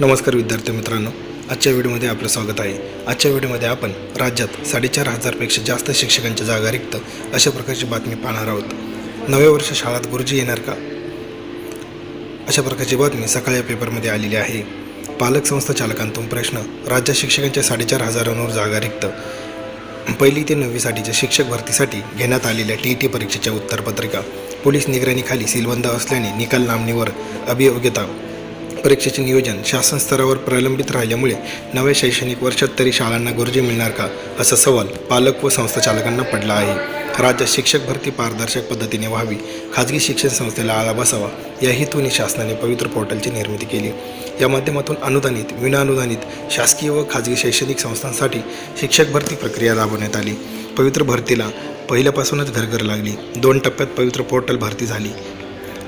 नमस्कार विद्यार्थी मित्रांनो, आजच्या व्हिडिओमध्ये आपलं स्वागत आहे। आजच्या व्हिडिओमध्ये आपण राज्यात 4,500 पेक्षा जास्त शिक्षकांच्या जागा रिक्त अशा प्रकारची बातमी पाहणार आहोत। नव्या वर्ष शाळेत गुरुजी येणार का, अशा प्रकारची बातमी सकाळी या पेपरमध्ये आलेली आहे। पालक संस्था चालकांतून प्रश्न, राज्यात शिक्षकांच्या 4,500 जागा रिक्त। पहिली ते 9वी साठीच्या शिक्षक भरतीसाठी घेण्यात आलेल्या TET परीक्षेच्या उत्तरपत्रिका पोलीस निगराणीखाली सीलबंद असल्याने निकाल लांबणीवर अभियोग्यता परीक्षेचे नियोजन शासन स्तरावर प्रलंबित राहिल्यामुळे नव्या शैक्षणिक वर्षात तरी शाळांना गुरुजी मिळणार का, असा सवाल पालक व संस्था चालकांना पडला आहे। राज्यात शिक्षक भरती पारदर्शक पद्धतीने व्हावी, खाजगी शिक्षण संस्थेला आळा बसावा या हेतूने शासनाने पवित्र पोर्टलची निर्मिती केली। या माध्यमातून अनुदानित, विनाअनुदानित शासकीय व खाजगी शैक्षणिक संस्थांसाठी शिक्षक भरती प्रक्रिया राबवण्यात आली। पवित्र भरतीला पहिल्यापासूनच घरघर लागली। 2 टप्प्यात पवित्र पोर्टल भरती झाली।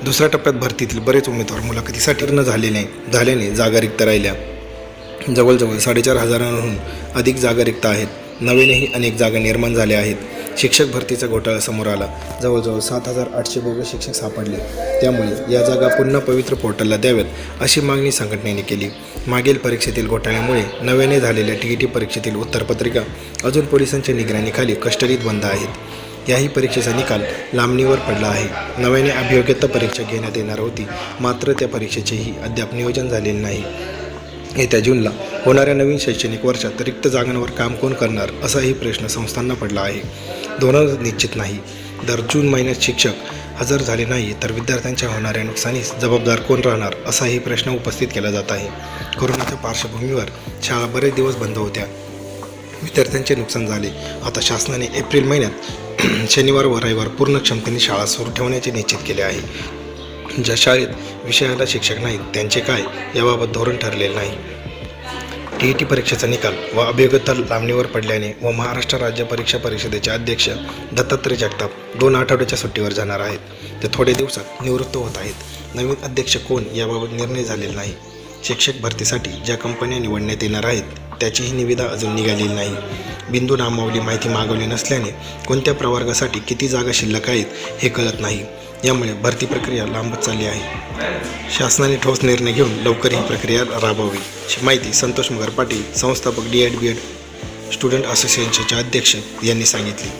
दुसऱ्या टप्प्यात भरतीतील बरेच उमेदवार मुलाखतीसाठी न झाल्याने जागा रिक्त राहिल्या। जवळजवळ 4,500हून अधिक जागा रिक्त आहेत। नव्यानेही अनेक जागा निर्माण झाल्या आहेत। शिक्षक भरतीचा घोटाळा समोर आला। जवळजवळ 7,800 बोगस शिक्षक सापडले। त्यामुळे या जागा पुन्हा पवित्र पोर्टलला द्याव्यात अशी मागणी संघटनेने केली। मागील परीक्षेतील घोटाळ्यामुळे नव्याने झालेल्या TET परीक्षेतील उत्तरपत्रिका अजून पोलिसांच्या निगराणीखाली कस्टडीत बंद आहेत। याही परीक्षेचा निकाल लांबणीवर पडला आहे। नव्याने अभियोग्यता परीक्षा घेण्यात येणार होती, मात्र त्या परीक्षेचेही अद्याप नियोजन झालेले नाही। येत्या जूनला होणाऱ्या नवीन शैक्षणिक वर्षात रिक्त जागांवर काम कोण करणार, असाही प्रश्न संस्थांना पडला आहे। धोरण निश्चित नाही। दर जून महिन्यात शिक्षक हजर झाले नाही तर विद्यार्थ्यांच्या होणाऱ्या नुकसानीस जबाबदार कोण राहणार, असाही प्रश्न उपस्थित केला जात आहे। कोरोनाच्या पार्श्वभूमीवर शाळा बरेच दिवस बंद होत्या, विद्यार्थ्यांचे नुकसान झाले। आता शासनाने एप्रिल महिन्यात शनिवार व रविवार पूर्ण क्षमतेने शाळा सुरू ठेवण्याचे निश्चित केले आहे। ज्या शाळेत विषयाला शिक्षक नाहीत त्यांचे काय, याबाबत धोरण ठरलेले नाही। TET परीक्षेचा निकाल व अभियोग्यता लांबणीवर पडल्याने व महाराष्ट्र राज्य परीक्षा परिषदेचे अध्यक्ष दत्तात्रय जगताप 2 आठवड्याच्या सुट्टीवर जाणार आहेत। ते थोड्या दिवसात निवृत्त होत आहेत। नवीन अध्यक्ष कोण, याबाबत निर्णय झालेला नाही। शिक्षक भरतीसाठी ज्या कंपन्या निवडण्यात येणार आहेत त्याचीही निविदा अजून निघालेली नाही। बिंदू नामावली माहिती मागवली नसल्याने कोणत्या प्रवर्गासाठी किती जागा शिल्लक आहेत हे कळत नाही। यामुळे भरती प्रक्रिया लांबत चालली आहे। शासनाने ठोस निर्णय घेऊन लवकर ही प्रक्रिया राबवावी, अशी माहिती संतोष मगर पाटील, संस्थापक D.Ed. B.Ed. स्टुडंट असोसिएशनचे अध्यक्ष यांनी सांगितली।